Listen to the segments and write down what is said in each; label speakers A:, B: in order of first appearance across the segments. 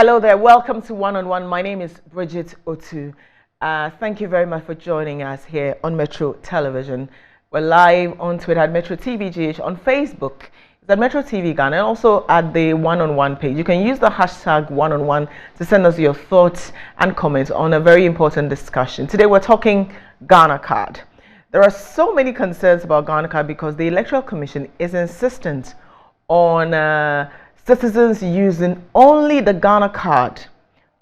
A: Hello there, welcome to One on One. My name is Bridget Otu. Thank you very much for joining us here on Metro Television. We're live on Twitter at Metro TVGH, on Facebook, it's at Metro TV Ghana, and also at the One on One page. You can use the hashtag One on One to send us your thoughts and comments on a very important discussion. Today we're talking Ghana Card. There are so many concerns about Ghana Card because the Electoral Commission is insistent on citizens using only the Ghana Card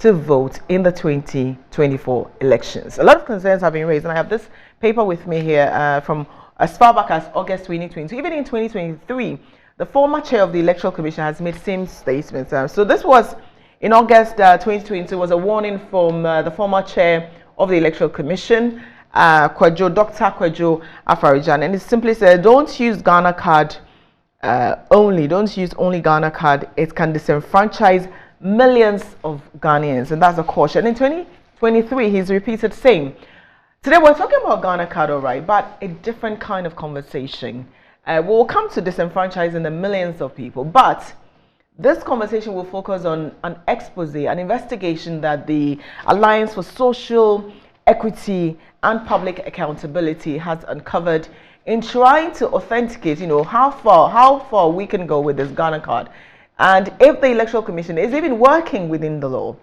A: to vote in the 2024 elections. A lot of concerns have been raised, and I have this paper with me here from as far back as August 2022. Even in 2023, the former chair of the Electoral Commission has made same statements. So this was in August 2022, was a warning from the former chair of the Electoral Commission, Dr. Kwadwo Afarijan, and it simply said, don't use Ghana Card don't use only Ghana Card. It can disenfranchise millions of Ghanaians, and that's a caution. In 2023, he's repeated same. Today we're talking about Ghana Card, all right, but a different kind of conversation. We'll come to disenfranchising the millions of people, but this conversation will focus on an expose, an investigation that the Alliance for Social Equity and Public Accountability has uncovered in trying to authenticate, how far we can go with this Ghana Card, and if the Electoral Commission is even working within the law.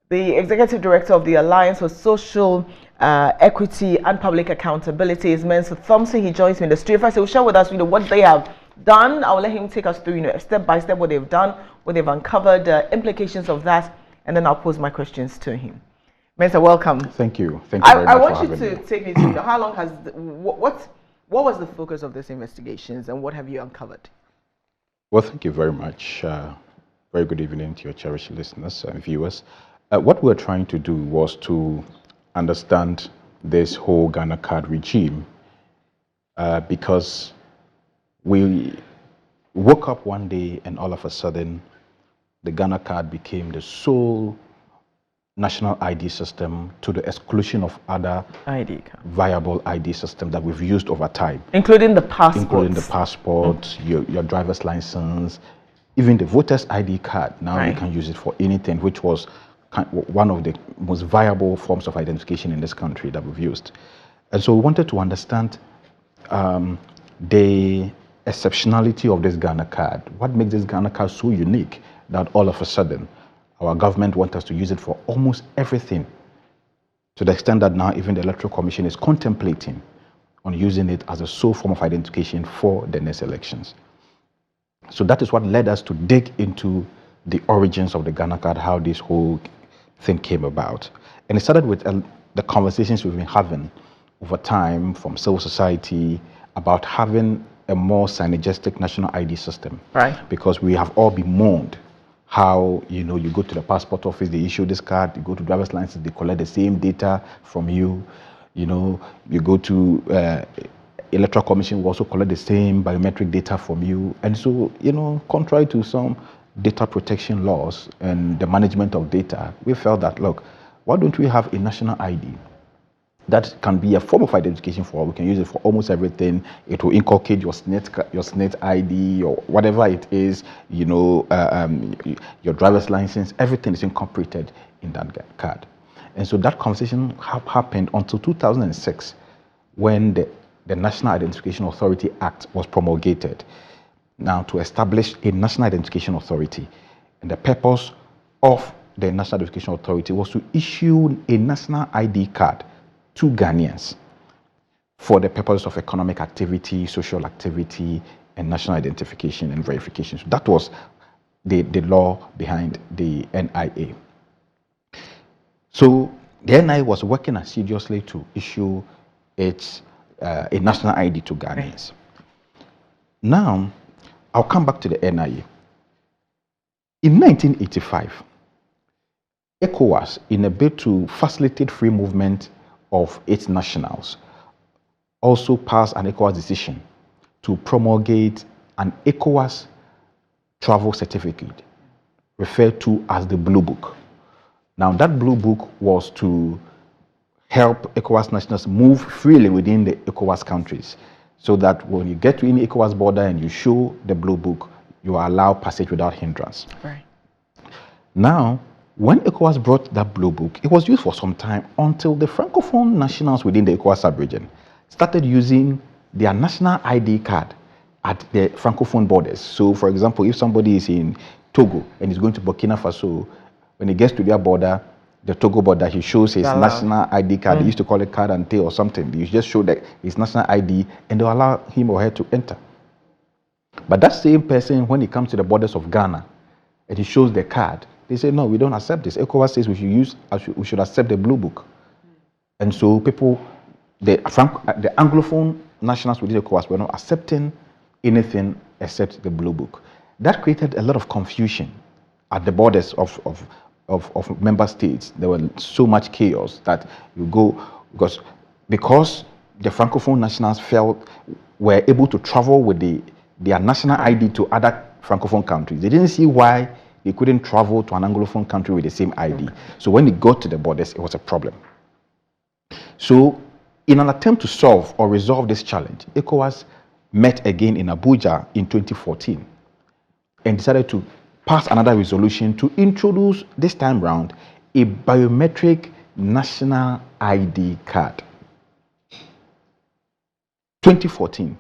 A: The Executive Director of the Alliance for Social Equity and Public Accountability is MENSAH Thompson. He joins me in the studio. First, he will share with us, what they have done. I will let him take us through, step by step, what they've done, what they've uncovered, implications of that, and then I'll pose my questions to him. MENSAH, welcome.
B: Thank you. Thank you very much.
A: I want you to take me through. How long has what was the focus of these investigations, and what have you uncovered?
B: Well, thank you very much. Very good evening to your cherished listeners and viewers. What we're trying to do was to understand this whole Ghana Card regime because we woke up one day and all of a sudden the Ghana Card became the sole national ID system to the exclusion of other viable ID systems that we've used over time. Including the passport, your driver's license, even the voter's ID card. Now you can use it for anything, which was one of the most viable forms of identification in this country that we've used. And so we wanted to understand the exceptionality of this Ghana Card. What makes this Ghana Card so unique that all of a sudden our government wants us to use it for almost everything, to the extent that now even the Electoral Commission is contemplating on using it as a sole form of identification for the next elections. So that is what led us to dig into the origins of the Ghana Card, how this whole thing came about. And it started with the conversations we've been having over time from civil society about having a more synergistic national ID system. Right. Because we have all been mourned how, you go to the passport office, they issue this card, you go to driver's license, they collect the same data from you. You go to Electoral Commission, will also collect the same biometric data from you. And so, contrary to some data protection laws and the management of data, we felt that, look, why don't we have a national ID that can be a form of identification for all? We can use it for almost everything. It will inculcate your SNET ID or whatever it is, your driver's license, everything is incorporated in that card. And so that conversation happened until 2006 when the National Identification Authority Act was promulgated. Now, to establish a National Identification Authority. And the purpose of the National Identification Authority was to issue a national ID card to Ghanaians for the purpose of economic activity, social activity, and national identification and verification. So that was the law behind the NIA. So the NIA was working assiduously to issue a national ID to Ghanaians. Now, I'll come back to the NIA. In 1985, ECOWAS, in a bid to facilitate free movement of its nationals, also passed an ECOWAS decision to promulgate an ECOWAS travel certificate, referred to as the Blue Book. Now, that Blue Book was to help ECOWAS nationals move freely within the ECOWAS countries, so that when you get to any ECOWAS border and you show the Blue Book, you are allowed passage without hindrance. Right. Now, when ECOWAS brought that blue book, it was used for some time until the Francophone nationals within the ECOWAS sub-region started using their national ID card at the Francophone borders. So, for example, if somebody is in Togo and is going to Burkina Faso, when he gets to their border, the Togo border, he shows his national ID card. They used to call it card and or something. You just show that his national ID and they'll allow him or her to enter. But that same person, when he comes to the borders of Ghana and he shows the card, they say, no, we don't accept this. ECOWAS says we should accept the blue book. And so people, the Anglophone nationals within ECOWAS were not accepting anything except the blue book. That created a lot of confusion at the borders of member states. There was so much chaos that you go, because the Francophone nationals were able to travel with their national ID to other Francophone countries. They didn't see why they couldn't travel to an Anglophone country with the same ID. So when they got to the borders, it was a problem. So in an attempt to solve or resolve this challenge, ECOWAS met again in Abuja in 2014 and decided to pass another resolution to introduce, this time round, a biometric national ID card. 2014.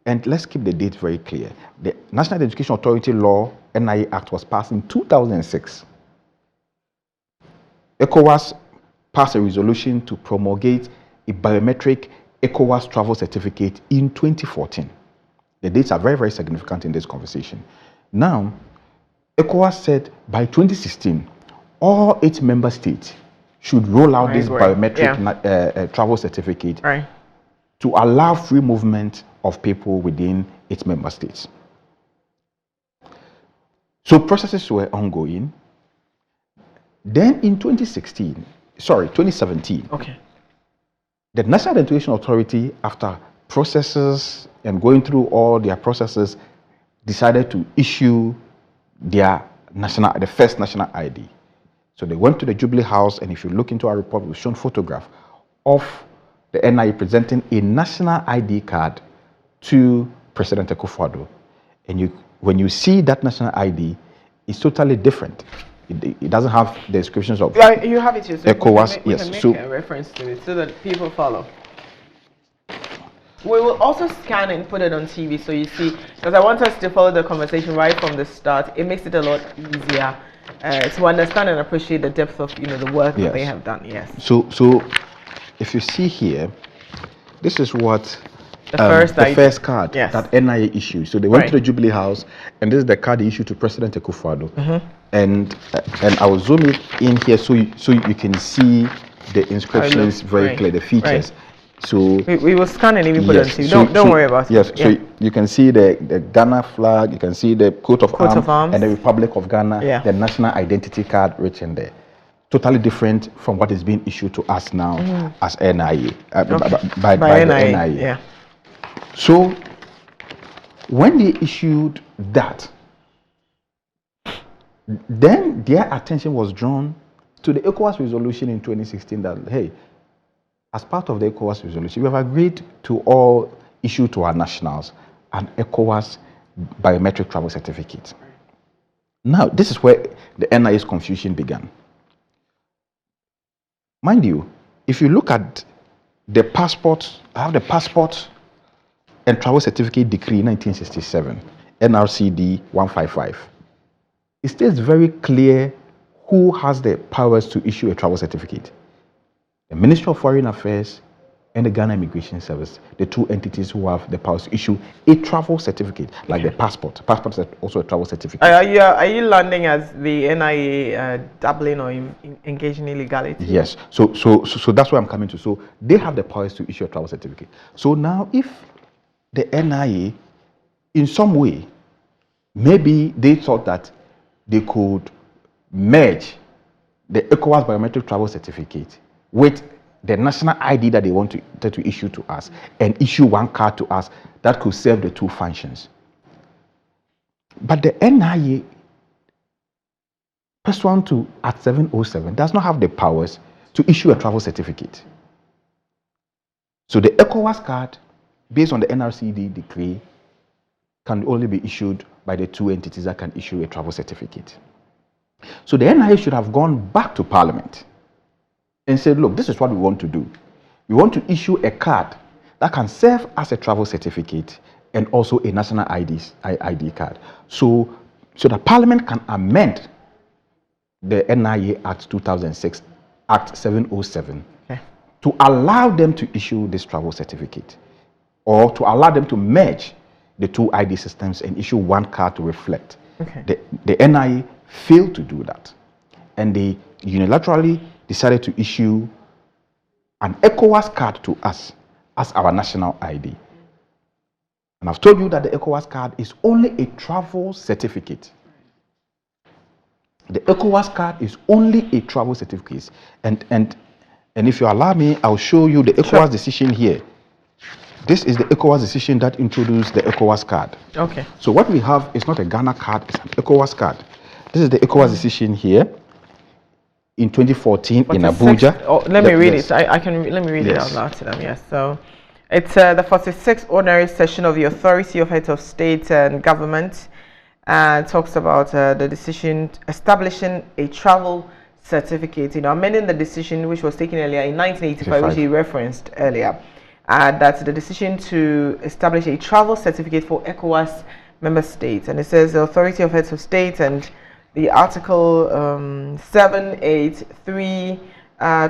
B: And let's keep the date very clear. The National Education Authority Law, NIA Act, was passed in 2006. ECOWAS passed a resolution to promulgate a biometric ECOWAS travel certificate in 2014. The dates are very, very significant in this conversation. Now, ECOWAS said by 2016, all 8 member states should roll out this biometric travel certificate to allow free movement of people within its member states. So processes were ongoing. Then in 2017, the National Identification Authority, after processes and going through all their processes, decided to issue the first national ID. So they went to the Jubilee House, and if you look into our report, we've shown photograph of the NIA presenting a national ID card to President Akufo-Addo. And when you see that national ID, it's totally different. It doesn't have the descriptions of
A: you have it here, so
B: ECOWAS.
A: We can make a reference to it so that people follow. We will also scan and put it on TV so you see, because I want us to follow the conversation right from the start. It makes it a lot easier to understand and appreciate the depth of the work that they have done. Yes.
B: So if you see here, this is what
A: the
B: first card that NIA issued. So they went to the Jubilee House, and this is the card they issued to President Akufo-Addo. And I will zoom it in here so you can see the inscriptions very clear, the features. So
A: we will scan and even put it on TV. Don't worry about it.
B: Yes, so you can see the Ghana flag, you can see the coat of arms, and the Republic of Ghana, the national identity card written there. Totally different from what is being issued to us now as NIA, by the NIA.
A: Yeah.
B: So when they issued that, then their attention was drawn to the ECOWAS resolution in 2016 that, hey, as part of the ECOWAS resolution, we have agreed to all issue to our nationals an ECOWAS biometric travel certificate. Now, this is where the NIA's confusion began. Mind you, if you look at the passport, I have the passport and travel certificate decree 1967, NRCD 155. It states very clear who has the powers to issue a travel certificate. The Ministry of Foreign Affairs and the Ghana Immigration Service, the two entities who have the powers to issue a travel certificate, like the passport. Passport is also a travel certificate.
A: Are you landing as the NIA dabbling or engaging in illegality?
B: Yes. So that's where I'm coming to. So they have the powers to issue a travel certificate. So now, if the NIA, in some way, maybe they thought that they could merge the ECOWAS biometric travel certificate with the national ID that they want to issue to us, and issue one card to us that could serve the two functions. But the NIA, pursuant to Act 707, does not have the powers to issue a travel certificate. So the ECOWAS card, based on the NRCD decree, can only be issued by the two entities that can issue a travel certificate. So the NIA should have gone back to Parliament and said, look, this is what we want to do. We want to issue a card that can serve as a travel certificate and also a national ID card. So that Parliament can amend the NIA Act 2006, Act 707, to allow them to issue this travel certificate, or to allow them to merge the two ID systems and issue one card to reflect. The NIA failed to do that, and they unilaterally decided to issue an ECOWAS card to us as our national ID. And I've told you that the ECOWAS card is only a travel certificate. The ECOWAS card is only a travel certificate. And if you allow me, I'll show you the ECOWAS decision here. This is the ECOWAS decision that introduced the ECOWAS card. Okay. So what we have is not a Ghana card, it's an ECOWAS card. This is the ECOWAS decision here in 2014 in Abuja.
A: Let me read it. Let me read it out loud to them. Yes. So it's the 46th ordinary session of the Authority of Heads of State and Government, and talks about the decision establishing a travel certificate. Amending the decision which was taken earlier in 1985, which he referenced earlier. That's the decision to establish a travel certificate for ECOWAS member states. And it says the Authority of Heads of State, and the article 783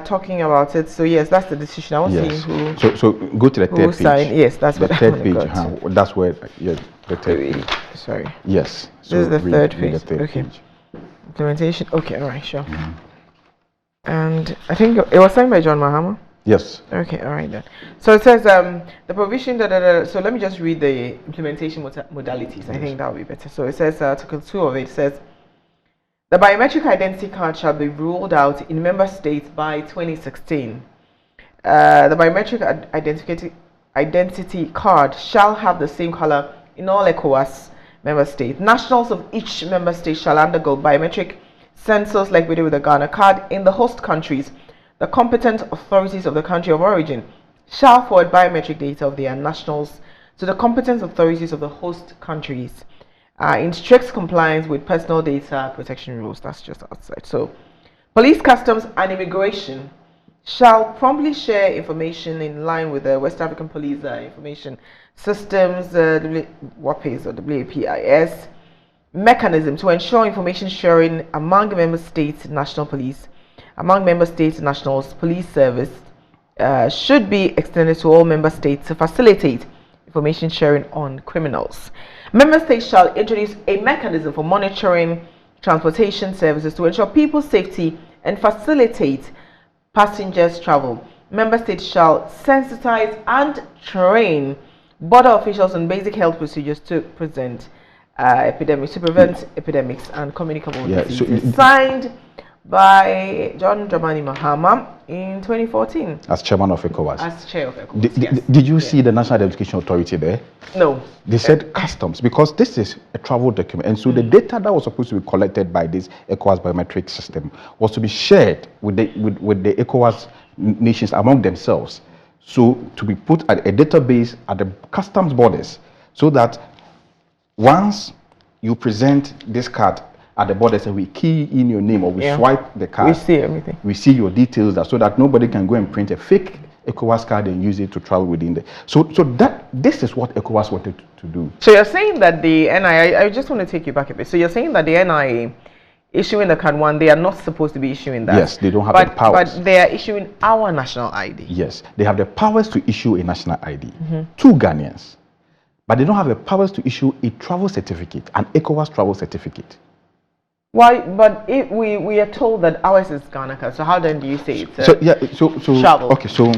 A: talking about it. So yes, that's the decision. I want to see who.
B: So go to the third page.
A: Yes, that's
B: the
A: what
B: third page. That's where the third page.
A: Sorry.
B: Yes.
A: So this is the third page.
B: The third page.
A: Implementation. Okay. All right. Sure. And I think it was signed by John Mahama.
B: Yes.
A: Okay, all right then. So it says the provision so let me just read the implementation modalities. I think that would be better. So it says Article 2 of it says the biometric identity card shall be rolled out in member states by 2016. The biometric identity card shall have the same color in all ECOWAS member states. Nationals of each member state shall undergo biometric sensors like we did with the Ghana card in the host countries. The competent authorities of the country of origin shall forward biometric data of their nationals to the competent authorities of the host countries in strict compliance with personal data protection rules. That's just outside. So, police, customs, and immigration shall promptly share information in line with the West African Police Information Systems, WAPIS or WAPIS mechanism to ensure information sharing among member states, national police. Among member states, nationals, police service should be extended to all member states to facilitate information sharing on criminals. Member states shall introduce a mechanism for monitoring transportation services to ensure people's safety and facilitate passengers' travel. Member states shall sensitize and train border officials on basic health procedures to prevent epidemics and communicable diseases. Signed by John Dramani Mahama in 2014
B: as chairman of ECOWAS.
A: As chair of ECOWAS.
B: Did you see the National Identification Authority there?
A: No.
B: They said customs, because this is a travel document, and so the data that was supposed to be collected by this ECOWAS biometric system was to be shared with the ECOWAS nations among themselves. So to be put at a database at the customs borders, so that once you present this card at the borders and we key in your name or we swipe the card,
A: we see everything.
B: We see your details so that nobody can go and print a fake ECOWAS card and use it to travel within there. So this is what ECOWAS wanted to do.
A: So you're saying that the NIA, I just want to take you back a bit. So you're saying that the NIA issuing the card one, they are not supposed to be issuing that.
B: Yes, they don't have the powers.
A: But they are issuing our national ID.
B: Yes, they have the powers to issue a national ID to Ghanaians. But they don't have the powers to issue a travel certificate, an ECOWAS travel certificate.
A: Why? But we are told that ours is Ghana card. So how then do you say it's
B: travel? Okay, so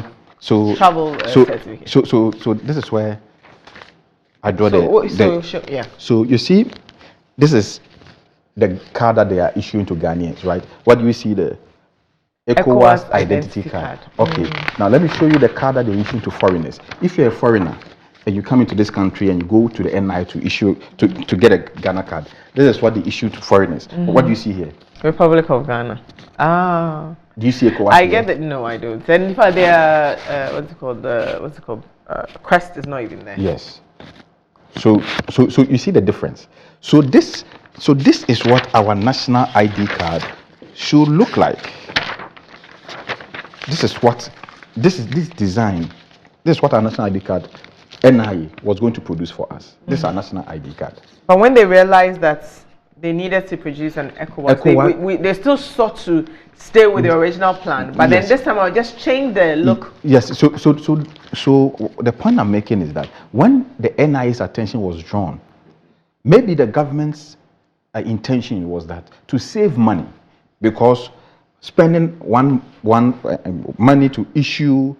A: travel certificate.
B: So this is where I draw So you see, this is the card that they are issuing to Ghanaians, right? What do you see? The ECOWAS identity card. Okay. Now let me show you the card that they're issuing to foreigners. If you're a foreigner and you come into this country and you go to the NI to issue to get a Ghana card, this is what they issue to foreigners. What do you see here?
A: Republic of Ghana. Ah.
B: Do you see ECOWAS?
A: I get it. No, I don't. And in fact, they are what's it called? Crest is not even there.
B: Yes. So you see the difference. So this So this is what our national ID card should look like. This is this design. This is what our national ID card NIA was going to produce for us. This is our national ID card.
A: But when they realized that they needed to produce an ECOWAS, they still sought to stay with the original plan. But then this time I'll just change the look.
B: Yes. So the point I'm making is that when the NIA's attention was drawn, maybe the government's intention was that to save money, because spending money to issue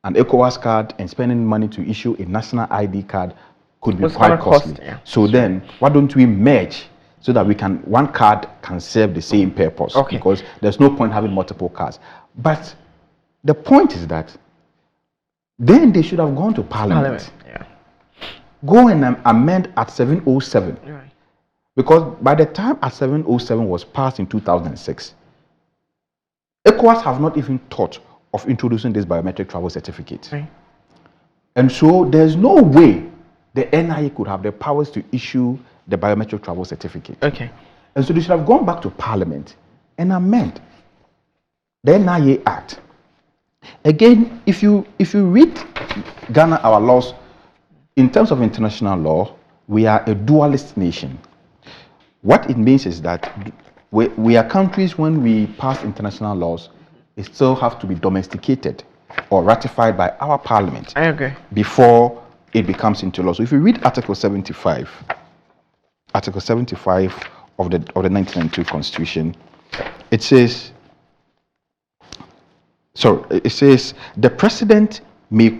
B: an ECOWAS card and spending money to issue a national ID card could be quite costly. So then, why don't we merge so that one card can serve the same purpose? Because there's no point having multiple cards. But the point is that then they should have gone to Parliament. Go and amend at 707. Because by the time at 707 was passed in 2006, ECOWAS have not even thought of introducing this biometric travel certificate. And so there's no way the NIA could have the powers to issue the biometric travel certificate. And so they should have gone back to Parliament and amend the NIA Act. Again, if you read Ghana, our laws, in terms of international law, we are a dualist nation. What it means is that we are countries, when we pass international laws, it still have to be domesticated or ratified by our parliament before it becomes into law. So if you read Article 75 of the 1992 Constitution, it says, the president may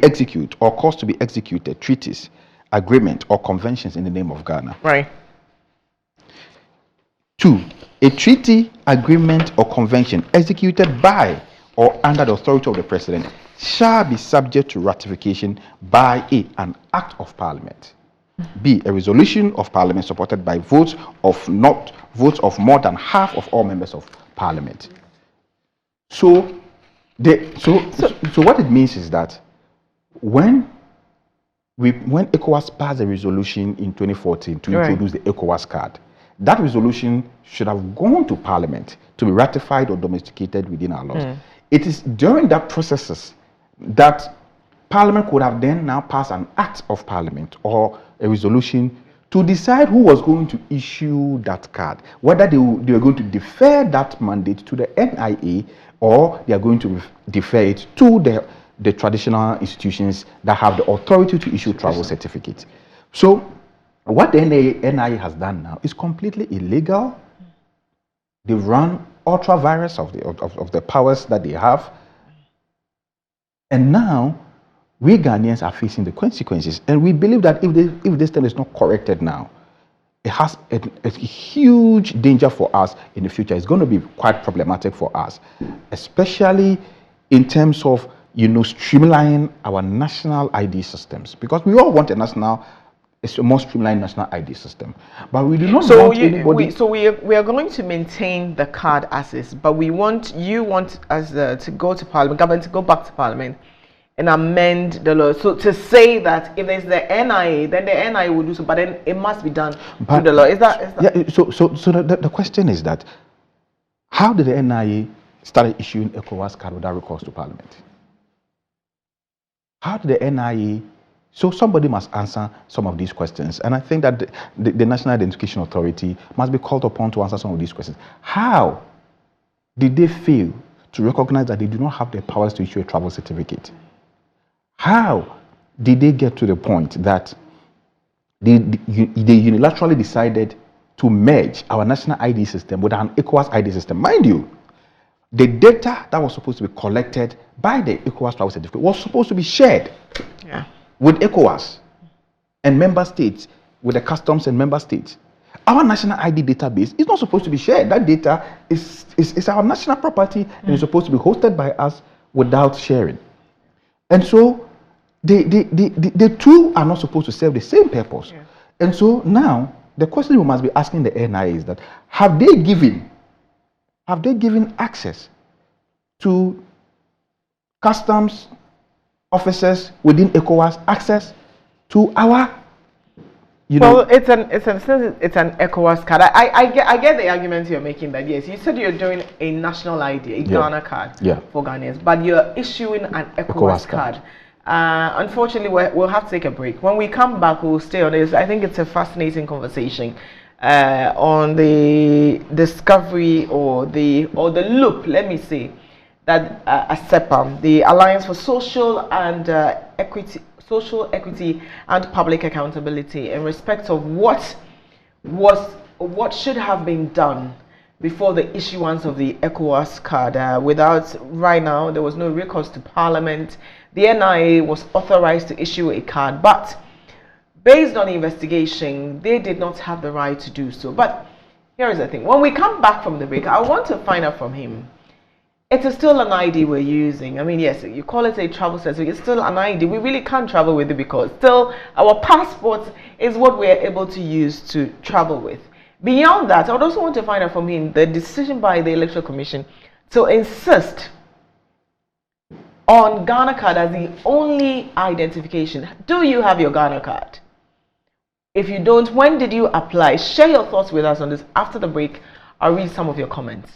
B: execute or cause to be executed treaties, agreement, or conventions in the name of Ghana. 2. A treaty, agreement, or convention executed by or under the authority of the president shall be subject to ratification by an act of parliament. B. A resolution of parliament supported by votes of more than half of all members of parliament. So what it means is that when ECOWAS passed a resolution in 2014 to introduce the ECOWAS card, that resolution should have gone to Parliament to be ratified or domesticated within our laws. It is during that processes that Parliament could have then now passed an act of Parliament or a resolution to decide who was going to issue that card, whether they were going to defer that mandate to the NIA or they are going to defer it to the traditional institutions that have the authority to issue travel certificates. So what the NIA has done now is completely illegal. They've run ultra-virus of the powers that they have. And now, we Ghanaians are facing the consequences. And we believe that if this thing is not corrected now, it has a huge danger for us in the future. It's going to be quite problematic for us, especially in terms of, streamlining our national ID systems. Because we all want it's a more streamlined national ID system, but we do not want anybody.
A: We are going to maintain the card as is, but you want us to go to Parliament, government to go back to Parliament and amend the law. So to say that if there's the NIA, then the NIA will do so, but then it must be done through the law. Is that?
B: Yeah. So the question is that how did the NIA start issuing ECOWAS card without recourse to Parliament? How did the NIA? So somebody must answer some of these questions. And I think that the National Identification Authority must be called upon to answer some of these questions. How did they fail to recognize that they do not have the powers to issue a travel certificate? How did they get to the point that they unilaterally decided to merge our national ID system with an ECOWAS ID system? Mind you, the data that was supposed to be collected by the ECOWAS travel certificate was supposed to be shared with ECOWAS and member states, with the customs and member states. Our national ID database is not supposed to be shared. That data is our national property and is supposed to be hosted by us without sharing. And so the two are not supposed to serve the same purpose. And so now the question we must be asking the NIA is that have they given access to customs officers within ECOWAS access to our you
A: Well,
B: know,
A: it's an ECOWAS card. I get the argument you're making that yes, you said you're doing a national ID, a
B: yeah,
A: Ghana card
B: yeah,
A: for Ghanaians, but you're issuing an ECOWAS
B: ECOWAS
A: card.
B: card.
A: Unfortunately, we'll have to take a break. When we come back, we'll stay on this. I think it's a fascinating conversation on the discovery or the loop. Let me say that ASEPA, the Alliance for Social Equity and Public Accountability, in respect of what should have been done before the issuance of the ECOWAS card. Without right now, there was no recourse to Parliament. The NIA was authorized to issue a card, but based on the investigation, they did not have the right to do so. But here is the thing: when we come back from the break, I want to find out from him. It is still an ID we're using. I mean, yes, you call it a travel certificate. It's still an ID. We really can't travel with it because still our passport is what we're able to use to travel with. Beyond that, I would also want to find out from him the decision by the Electoral Commission to insist on Ghana card as the only identification. Do you have your Ghana card? If you don't, when did you apply? Share your thoughts with us on this after the break. I'll read some of your comments.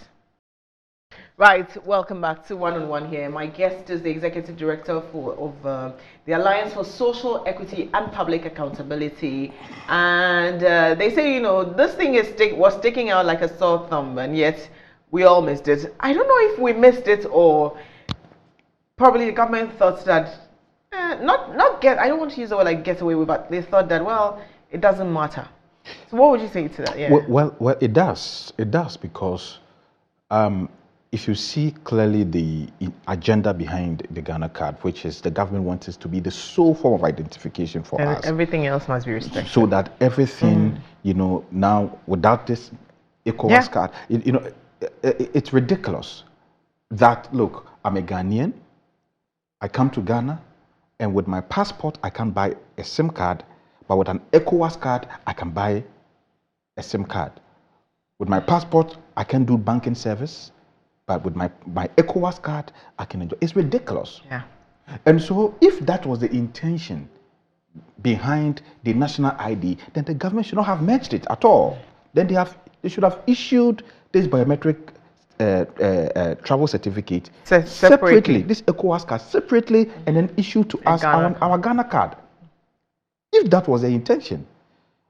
A: Right, welcome back to One on One here. My guest is the Executive Director of the Alliance for Social Equity and Public Accountability. And they say, you know, this thing was sticking out like a sore thumb, and yet we all missed it. I don't know if we missed it or probably the government thought that, I don't want to use the word like get away with, but they thought that, well, it doesn't matter. So what would you say to that? Yeah.
B: Well, it does. It does because if you see clearly the agenda behind the Ghana card, which is the government wants us to be the sole form of identification for
A: and
B: us.
A: Everything else must be restricted.
B: So that everything, you know, now without this ECOWAS card, it's ridiculous that, look, I'm a Ghanaian, I come to Ghana, and with my passport, I can buy a SIM card, but with an ECOWAS card, I can buy a SIM card. With my passport, I can do banking service, but with my ECOWAS card, I can enjoy. It's ridiculous.
A: Yeah.
B: And so if that was the intention behind the national ID, then the government should not have merged it at all. Then they should have issued this biometric travel certificate separately, this ECOWAS card separately, and then issue to us our Ghana card. If that was the intention.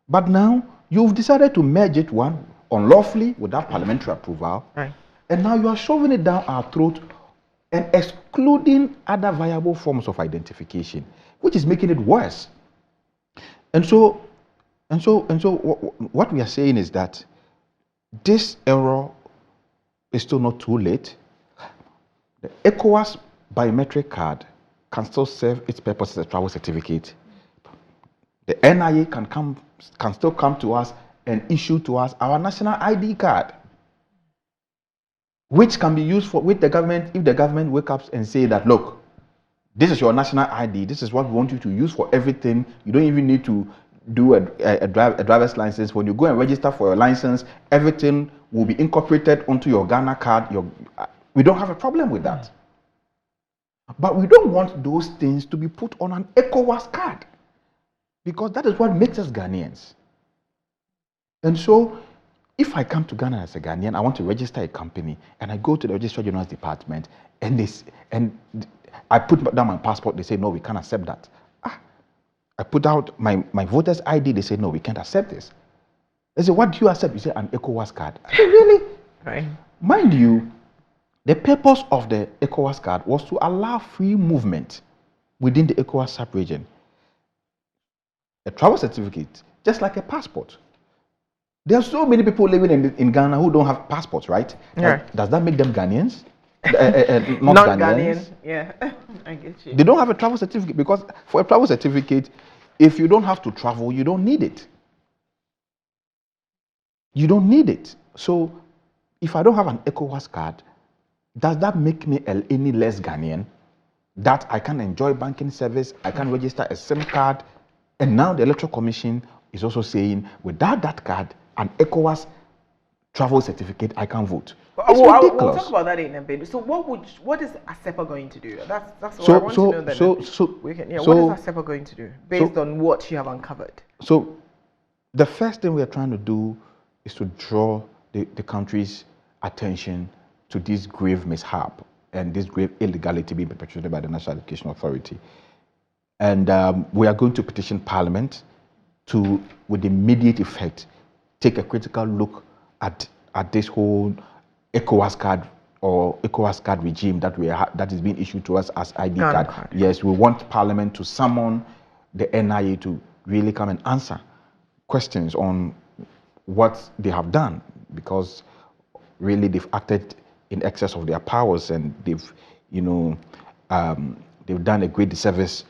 B: But now you've decided to merge it, one, unlawfully without parliamentary approval.
A: Right.
B: And now you are shoving it down our throat and excluding other viable forms of identification, which is making it worse. And so what we are saying is that this error is still not too late. The ECOWAS biometric card can still serve its purpose as a travel certificate. The NIA can still come to us and issue to us our national ID card, which can be used with the government if the government wakes up and say that, look, this is your national ID, this is what we want you to use for everything. You don't even need to do a driver's license. When you go and register for your license, everything will be incorporated onto your Ghana card. We don't have a problem with that. But we don't want those things to be put on an ECOWAS card, because that is what makes us Ghanaians. And so if I come to Ghana as a Ghanaian, I want to register a company, and I go to the Registrar General's department, and I put down my passport. They say, no, we can't accept that. I put out my voter's ID. They say, no, we can't accept this. They say, what do you accept? You say, an ECOWAS card. I say, really?
A: Right.
B: Mind you, the purpose of the ECOWAS card was to allow free movement within the ECOWAS sub-region. A travel certificate, just like a passport. There are so many people living in Ghana who don't have passports, right?
A: Yeah.
B: Does that make them Ghanaians?
A: Not Ghanaian. Yeah, I get you.
B: They don't have a travel certificate, because for a travel certificate, if you don't have to travel, you don't need it. You don't need it. So if I don't have an ECOWAS card, does that make me any less Ghanaian? That I can enjoy banking service, I can register a SIM card, and now the Electoral Commission is also saying, without that card, an ECOWAS travel certificate, I can vote. It's ridiculous.
A: We'll talk about that in a bit. So what is ASEPA going to do? That's what I want to know. What is ASEPA going to do based on what you have uncovered?
B: So The first thing we are trying to do is to draw the country's attention to this grave mishap and this grave illegality being perpetrated by the National Education Authority. And we are going to petition Parliament to, with immediate effect, take a critical look at this whole ECOWAS card or ECOWAS card regime that is being issued to us as ID card. Yes, we want Parliament to summon the NIA to really come and answer questions on what they have done, because really they've acted in excess of their powers, and they've, they've done a great disservice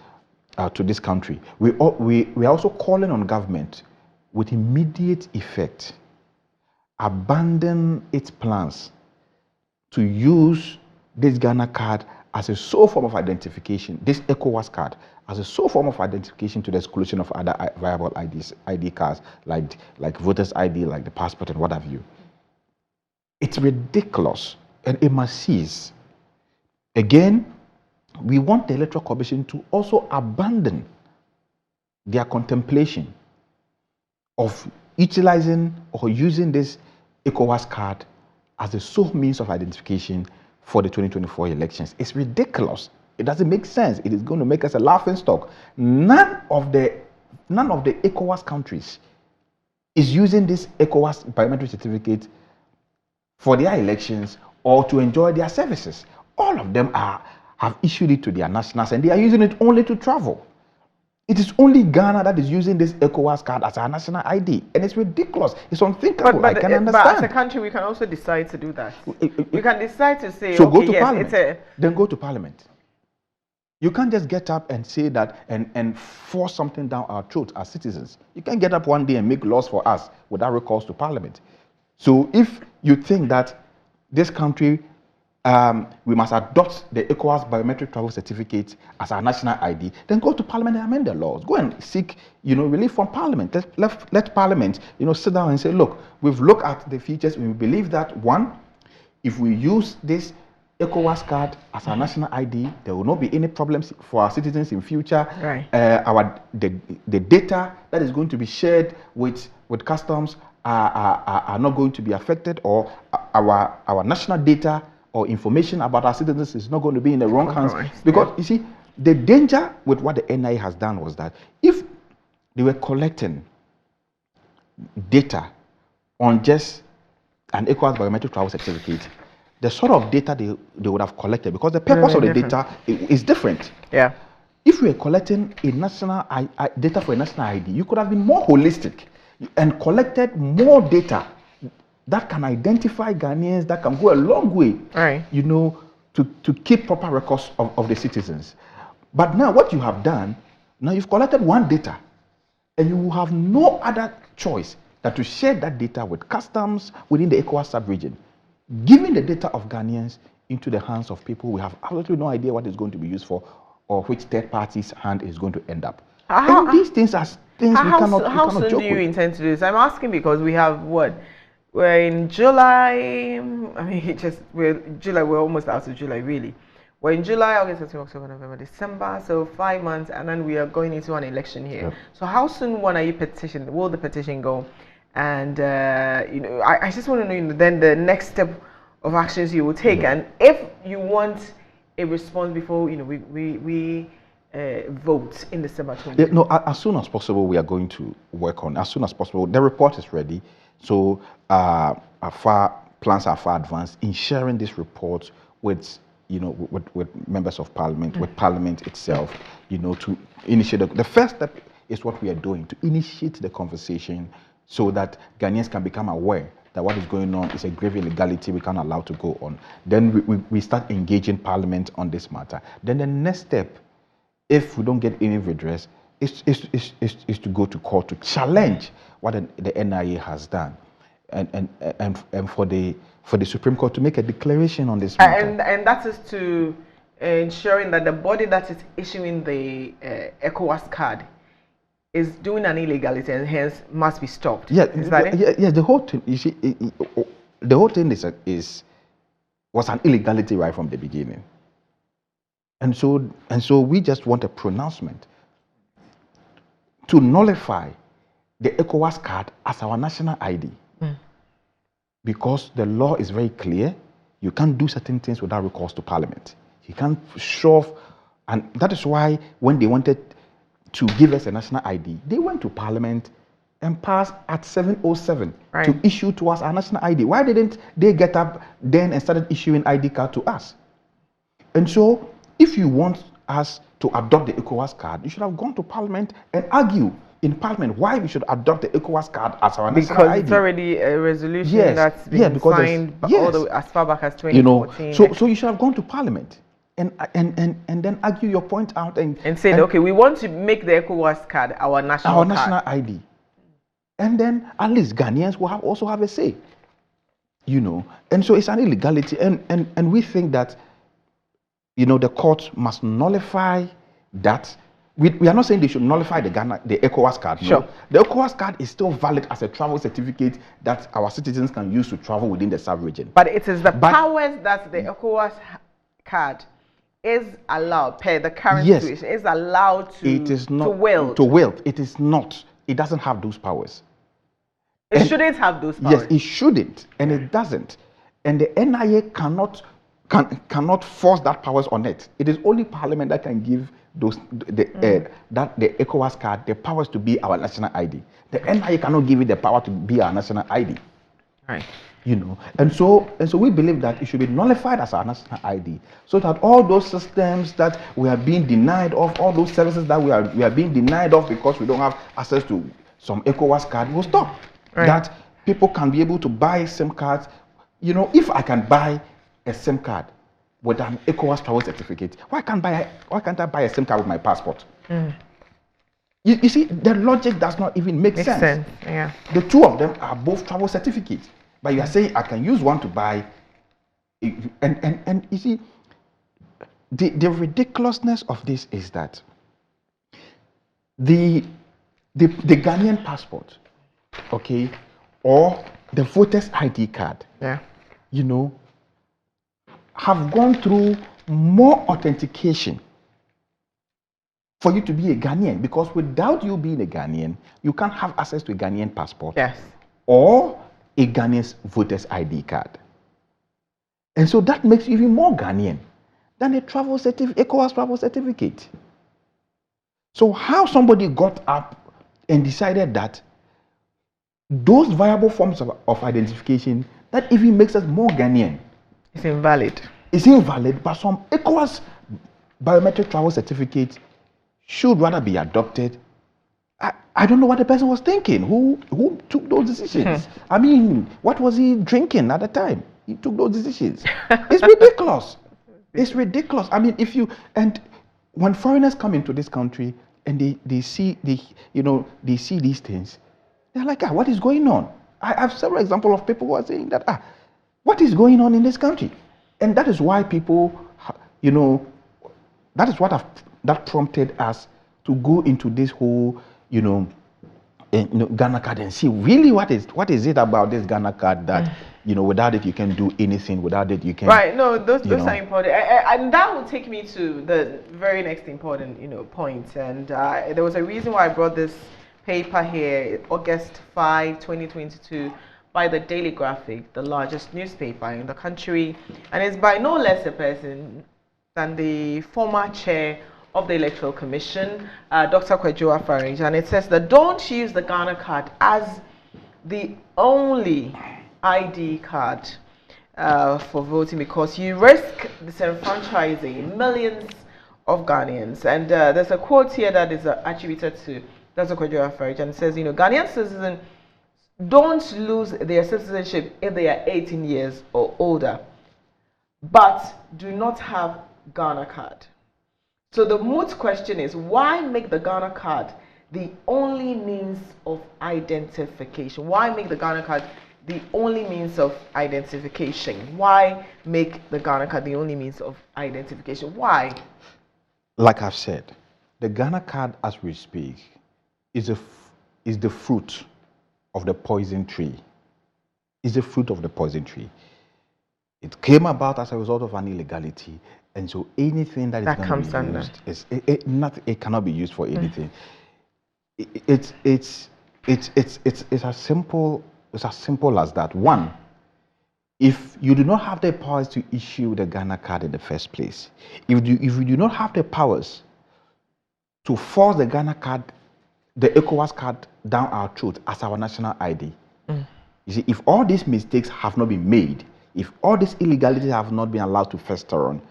B: to this country. We are also calling on government with immediate effect, abandon its plans to use this Ghana card as a sole form of identification, this ECOWAS card as a sole form of identification to the exclusion of other viable ID cards like voters ID, like the passport and what have you. It's ridiculous, and it must cease. Again, we want the Electoral Commission to also abandon their contemplation of utilizing or using this ECOWAS card as the sole means of identification for the 2024 elections. It's ridiculous. It doesn't make sense. It is going to make us a laughing stock. None of the ECOWAS countries is using this ECOWAS biometric certificate for their elections or to enjoy their services. All of them have issued it to their nationals, and they are using it only to travel. It is only Ghana that is using this ECOWAS card as our national ID, and it's ridiculous. It's unthinkable. I can understand.
A: But as a country, we can also decide to do that. We can decide to say,
B: so
A: okay,
B: go to
A: yes,
B: Parliament. Then go to Parliament. You can't just get up and say that and force something down our throats as citizens. You can't get up one day and make laws for us without recourse to Parliament. So if you think that this country, we must adopt the ECOWAS biometric travel certificate as our national ID, then go to Parliament and amend the laws. Go and seek, relief from Parliament. Let Parliament, sit down and say, look, we've looked at the features, and we believe that, one, if we use this ECOWAS card as our national ID, there will not be any problems for our citizens in future.
A: Right.
B: The data that is going to be shared with customs are not going to be affected, or our national data or information about our citizens is not going to be in the wrong hands. Because you see, the danger with what the NIA has done was that if they were collecting data on just an ECOWAS biometric travel certificate, the sort of data they would have collected, because the purpose of the data is different.
A: Yeah.
B: If you were collecting a national data for a national ID, you could have been more holistic and collected more data that can identify Ghanaians, that can go a long way,
A: right,
B: to keep proper records of the citizens. But now what you have done, now you've collected one data, and you will have no other choice than to share that data with customs within the ECOWAS sub-region. Giving the data of Ghanaians into the hands of people we have absolutely no idea what it's going to be used for, or which third party's hand is going to end up. And these things are things we cannot joke with.
A: How soon do you intend to do this? I'm asking because we have what? We're in July. I mean, we're almost out of July, really. We're in July, August, September, October, November, December. So 5 months, and then we are going into an election here. Yep. So how soon will the petition go? And I just want to know, then the next step of actions you will take, and if you want a response before we vote in December 20.
B: No, as soon as possible we are going to work on. As soon as possible, the report is ready. So our plans are far advanced in sharing this report with members of Parliament, with Parliament itself, to initiate the first step is what we are doing, to initiate the conversation, so that Ghanaians can become aware that what is going on is a grave illegality we can't allow to go on. Then we start engaging Parliament on this matter. Then the next step, if we don't get any redress, is to go to court to challenge what the NIA has done, and for the Supreme Court to make a declaration on this matter.
A: And that is to ensuring that the body that is issuing the ECOWAS card is doing an illegality and hence must be stopped.
B: Yeah,
A: is that it?
B: Yeah. The whole thing, you see, the whole thing was an illegality right from the beginning, and so we just want a pronouncement to nullify the ECOWAS card as our national ID. Because the law is very clear. You can't do certain things without recourse to Parliament. You can't shove, and that is why when they wanted to give us a national ID, they went to Parliament and passed at 707 to issue to us our national ID. Why didn't they get up then and started issuing ID card to us? And so, if you want us to adopt the ECOWAS card, you should have gone to Parliament and argue in Parliament why we should adopt the ECOWAS card as our national ID.
A: Because it's already a resolution that's been signed all the way as far back as 2014.
B: So you should have gone to Parliament and then argue your point out and
A: say, okay, we want to make the ECOWAS card our national
B: ID. And then at least Ghanaians will also have a say. And so it's an illegality. And we think that, the court must nullify that. We are not saying they should nullify the ECOWAS card.
A: Sure.
B: No. The ECOWAS card is still valid as a travel certificate that our citizens can use to travel within the sub-region.
A: But it is the powers that the ECOWAS card is allowed, per the current situation, is allowed to wield.
B: To wield. It is not. It doesn't have those powers.
A: It shouldn't have those powers.
B: Yes, it shouldn't, and it doesn't. And the NIA cannot force that powers on it. It is only Parliament that can give the ECOWAS card the powers to be our national ID. The NIA cannot give it the power to be our national ID.
A: Right.
B: And so we believe that it should be nullified as our national ID, so that all those systems that we are being denied of, all those services that we are being denied of because we don't have access to some ECOWAS card will stop.
A: Right.
B: That people can be able to buy SIM cards. If I can buy a SIM card with an ECOWAS travel certificate, why can't I buy a SIM card with my passport? You see, the logic does not even make sense.
A: Yeah.
B: The two of them are both travel certificates, but you are saying I can use one to buy, and you see, the ridiculousness of this is that the Ghanaian passport, okay, or the voter's ID card, have gone through more authentication for you to be a Ghanaian, because without you being a Ghanaian, you can't have access to a Ghanaian passport or a Ghanaian voter's ID card. And so that makes you even more Ghanaian than a ECOWAS travel certificate. So how somebody got up and decided that those viable forms of identification that even makes us more Ghanaian,
A: it's invalid.
B: It's invalid, but some ECOWAS biometric travel certificate should rather be adopted. I don't know what the person was thinking. Who took those decisions? I mean, what was he drinking at the time? He took those decisions. It's ridiculous. It's ridiculous. I mean, when foreigners come into this country and they see these things, they're like, what is going on? I have several examples of people who are saying that, what is going on in this country? And that is why people, that prompted us to go into this whole, Ghana card and see really what is it about this Ghana card that, without it you can do anything, without it you can.
A: Right, no, those are important. And that will take me to the very next important, point. And there was a reason why I brought this paper here, August 5, 2022, by the Daily Graphic, the largest newspaper in the country. And it's by no less a person than the former chair of the Electoral Commission, Dr. Kwadwo Afari. And it says that don't use the Ghana card as the only ID card for voting, because you risk disenfranchising millions of Ghanaians. And there's a quote here that is attributed to Dr. Kwadwo Afari, and it says, Ghanaian citizens don't lose their citizenship if they are 18 years or older, but do not have Ghana card. So the moot question is, why make the Ghana card the only means of identification? Why make the Ghana card the only means of identification? Why make the Ghana card the only means of identification? Why?
B: Like I've said, the Ghana card as we speak is the fruit of the poison tree. It's the fruit of the poison tree. It came about as a result of an illegality, and so anything that comes under, it cannot be used for anything. It's It's as simple as that. One, if you do not have the powers to issue the Ghana card in the first place, if you do not have the powers to force the Ghana card, the ECOWAS card down our throat as our national ID, you see, if all these mistakes have not been made, if all these illegalities have not been allowed to fester on,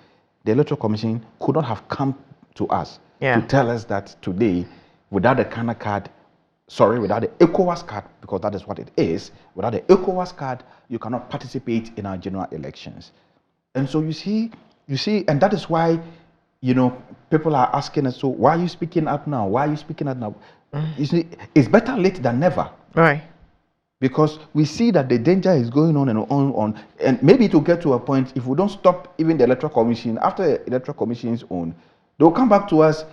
B: the Electoral Commission could not have come to us to tell us that today, without the Ghana card, without the ECOWAS card, because that is what it is, without the ECOWAS card, you cannot participate in our general elections. And so you see, and that is why, people are asking us, so why are you speaking out now? Why are you speaking out now? You see, it's better late than never.
A: Right.
B: Because we see that the danger is going on and on, and maybe it will get to a point, if we don't stop even the Electoral Commission, after the Electoral Commission's own, they'll come back to us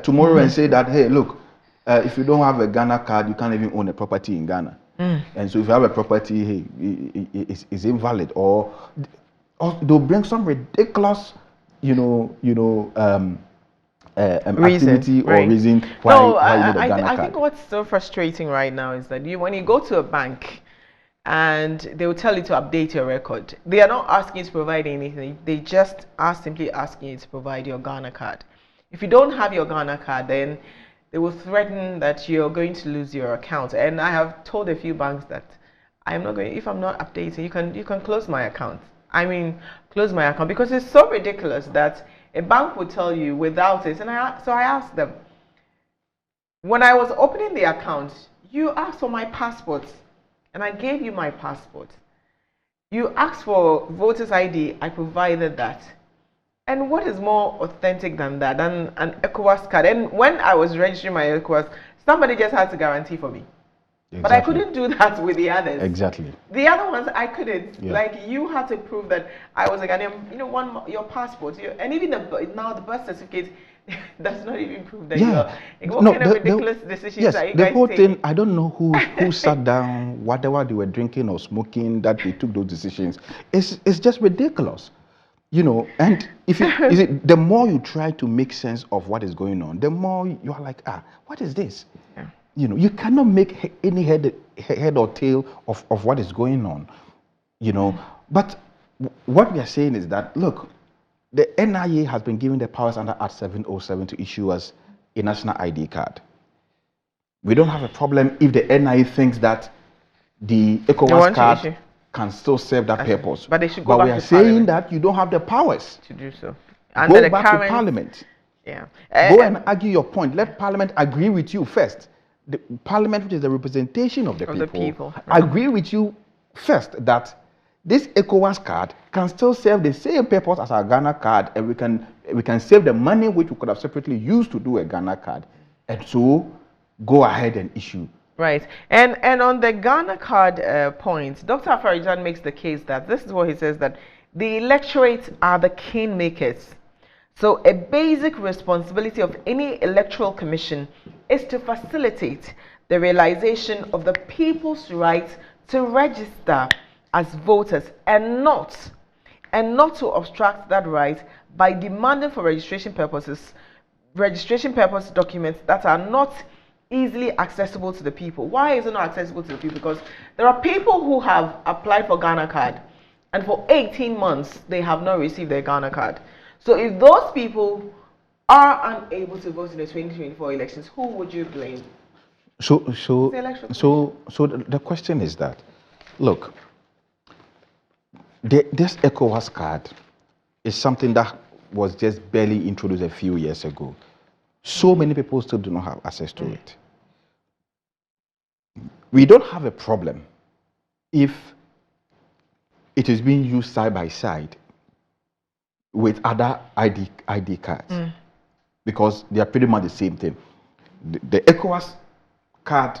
B: tomorrow and say that, hey, look, if you don't have a Ghana card, you can't even own a property in Ghana. And so if you have a property, hey, it's invalid. Or they'll bring some ridiculous, activity or reason why you need a Ghana card.
A: I think what's so frustrating right now is that when you go to a bank and they will tell you to update your record, they are not asking you to provide anything. They just are simply asking you to provide your Ghana card. If you don't have your Ghana card, then they will threaten that you're going to lose your account. And I have told a few banks that I'm not going. If I'm not updating, you can close my account. I mean, close my account, because it's so ridiculous that a bank would tell you without it. And so I asked them, when I was opening the account, you asked for my passport, and I gave you my passport. You asked for voter's ID, I provided that. And what is more authentic than that, than an ECOWAS card? And when I was registering my ECOWAS, somebody just had to guarantee for me. Exactly. But I couldn't do that with the others.
B: Exactly.
A: The other ones I couldn't. Yeah. Like, you had to prove that I was a Ghanaian. Your passport, and even now the birth certificate does not even prove that you're. What kind of ridiculous decisions are you guys
B: whole
A: taking?
B: thing. I don't know who sat down, whatever they were drinking or smoking, that they took those decisions. It's just ridiculous. And if the more you try to make sense of what is going on, the more you are like, what is this? Yeah. You cannot make any head or tail of what is going on. But what we are saying is that, look, the NIA has been given the powers under Act 707 to issue us a national ID card. We don't have a problem if the NIA thinks that the ECOWAS card can still serve that purpose.
A: But they should go back to Parliament.
B: But we are saying that you don't have the powers
A: to do so.
B: Go back to Parliament.
A: Yeah.
B: Go and argue your point. Let Parliament agree with you first. The Parliament, which is the representation of the people, agree with you first that this ECOWAS card can still serve the same purpose as our Ghana card, and we can save the money which we could have separately used to do a Ghana card, and so go ahead and issue.
A: Right. And on the Ghana card point, Dr. Afarijan makes the case that this is what he says, that the electorate are the kingmakers. So a basic responsibility of any electoral commission is to facilitate the realization of the people's right to register as voters, and not to obstruct that right by demanding for registration purpose documents that are not easily accessible to the people. Why is it not accessible to the people? Because there are people who have applied for Ghana card, and for 18 months they have not received their Ghana card. So if those people are unable to vote in the 2024 elections, who would you blame?
B: So the question is that, look, this ECOWAS card is something that was just barely introduced a few years ago. So many people still do not have access to it. We don't have a problem if it is being used side by side with other ID cards, because they are pretty much the same thing. The ECOWAS card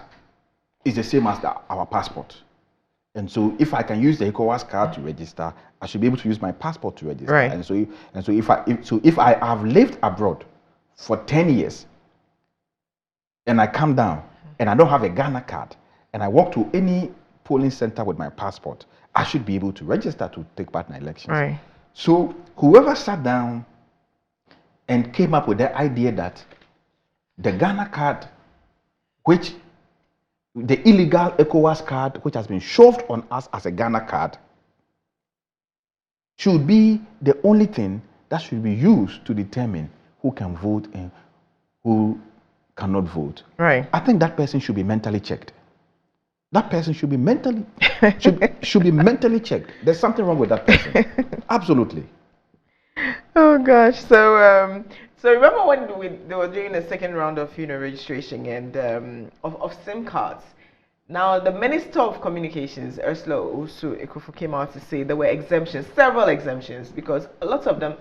B: is the same as our passport. And so if I can use the ECOWAS card to register, I should be able to use my passport to register.
A: Right.
B: And so if I have lived abroad for 10 years and I come down and I don't have a Ghana card and I walk to any polling center with my passport, I should be able to register to take part in elections.
A: Right.
B: So whoever sat down and came up with the idea that the Ghana card, which the illegal ECOWAS card, which has been shoved on us as a Ghana card, should be the only thing that should be used to determine who can vote and who cannot vote.
A: Right.
B: I think that person should be mentally checked. That person should be mentally should be mentally checked. There's something wrong with that person. Absolutely.
A: Oh gosh. So so remember when they were doing the second round of registration and of SIM cards. Now the Minister of Communications, Ursula Ekufu, came out to say there were exemptions, several exemptions, because a lot of them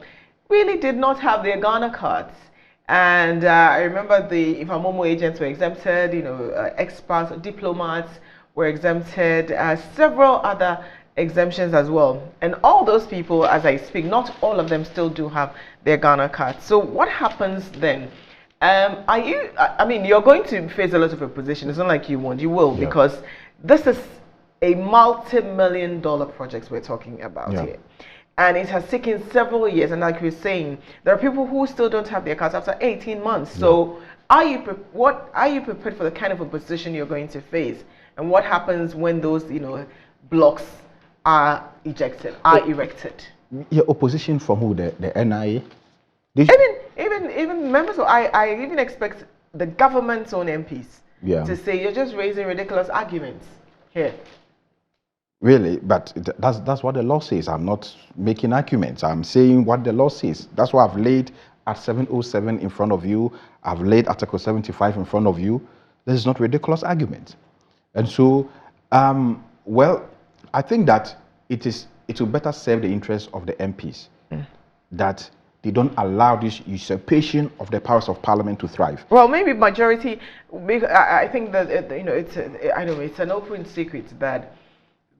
A: really did not have their Ghana cards. And I remember the Ifamomo agents were exempted, experts, diplomats were exempted, several other exemptions as well. And all those people, as I speak, not all of them still do have their Ghana cards. So what happens then? I mean, you're going to face a lot of opposition. It's not like you won't. You will, because this is a multi-million-dollar project we're talking about here. And it has taken several years, and like you're saying, there are people who still don't have their cards after 18 months. So are you prepared for the kind of opposition you're going to face? And what happens when those, blocks are erected?
B: Your opposition from who? The NIA?
A: Even members of, I even expect the government's own MPs to say you're just raising ridiculous arguments here.
B: Really, but that's what the law says. I'm not making arguments. I'm saying what the law says. That's why I've laid at 707 in front of you. I've laid Article 75 in front of you. This is not ridiculous argument. And so, well, I think that it will better serve the interests of the MPs that they don't allow this usurpation of the powers of Parliament to thrive.
A: Well, maybe majority. I think that it's an open secret that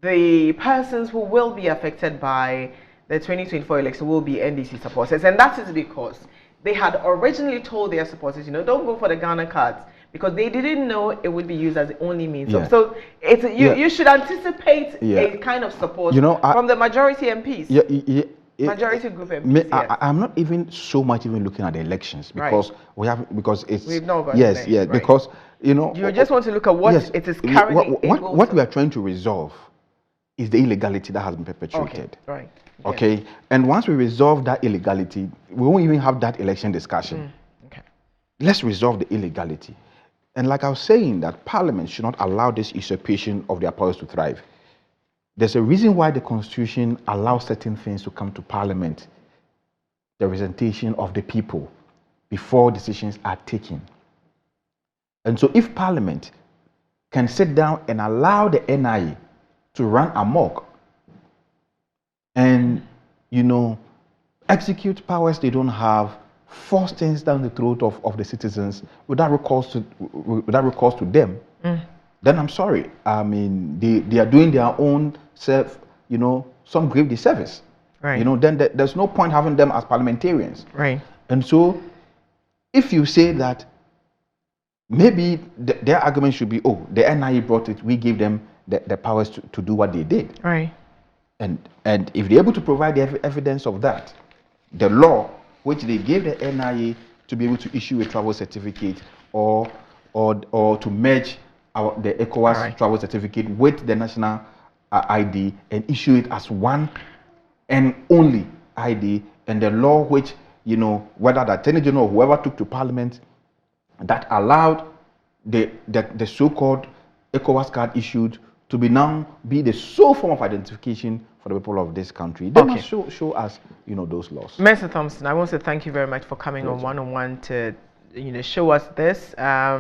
A: the persons who will be affected by the 2024 election will be NDC supporters, and that is because they had originally told their supporters, don't go for the Ghana cards, because they didn't know it would be used as the only means of. So you should anticipate a kind of support from the majority MPs. Majority group MPs.
B: I'm not even so much looking at the elections, because
A: we've not got
B: because
A: you just want to look at what it is currently
B: what we are trying to resolve is the illegality that has been perpetrated. Okay. And once we resolve that illegality, we won't even have that election discussion. Let's resolve the illegality. And like I was saying, that Parliament should not allow this usurpation of their powers to thrive. There's a reason why the Constitution allows certain things to come to Parliament, the representation of the people, before decisions are taken. And so if Parliament can sit down and allow the NIA to run amok and, execute powers they don't have, force things down the throat of the citizens without recourse to them, then I'm sorry. I mean, they are doing their own self, some grave disservice. Then there's no point having them as parliamentarians. And so, if you say that maybe their argument should be, the NIA brought it, we gave them the powers to do what they did. And if they're able to provide the evidence of that, the law which they gave the NIA to be able to issue a travel certificate or to merge the ECOWAS travel certificate with the national ID and issue it as one and only ID, and the law which, whether the Attorney General or whoever took to Parliament that allowed the so-called ECOWAS card issued to be the sole form of identification for the people of this country. They must show us, those laws.
A: MENSAH Thompson, I want to thank you very much for coming on one-on-one to, show us this. I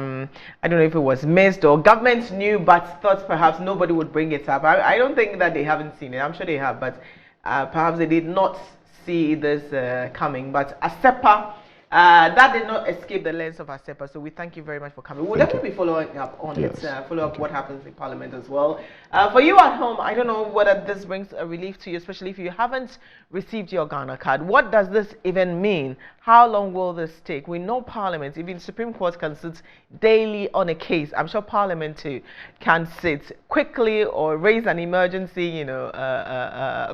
A: don't know if it was missed or government knew but thought perhaps nobody would bring it up. I don't think that they haven't seen it. I'm sure they have, but perhaps they did not see this coming. But ASEPA, that did not escape the lens of ASEPA, so we thank you very much for coming. We'll definitely be following up on it, follow up what happens in Parliament as well. For you at home, I don't know whether this brings a relief to you, especially if you haven't received your Ghana card. What does this even mean? How long will this take? We know Parliament, even Supreme Court, can sit daily on a case. I'm sure Parliament too can sit quickly or raise an emergency,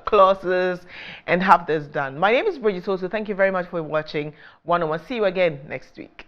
A: clauses and have this done. My name is Bridget Otu. Thank you very much for watching One-on-One. See you again next week.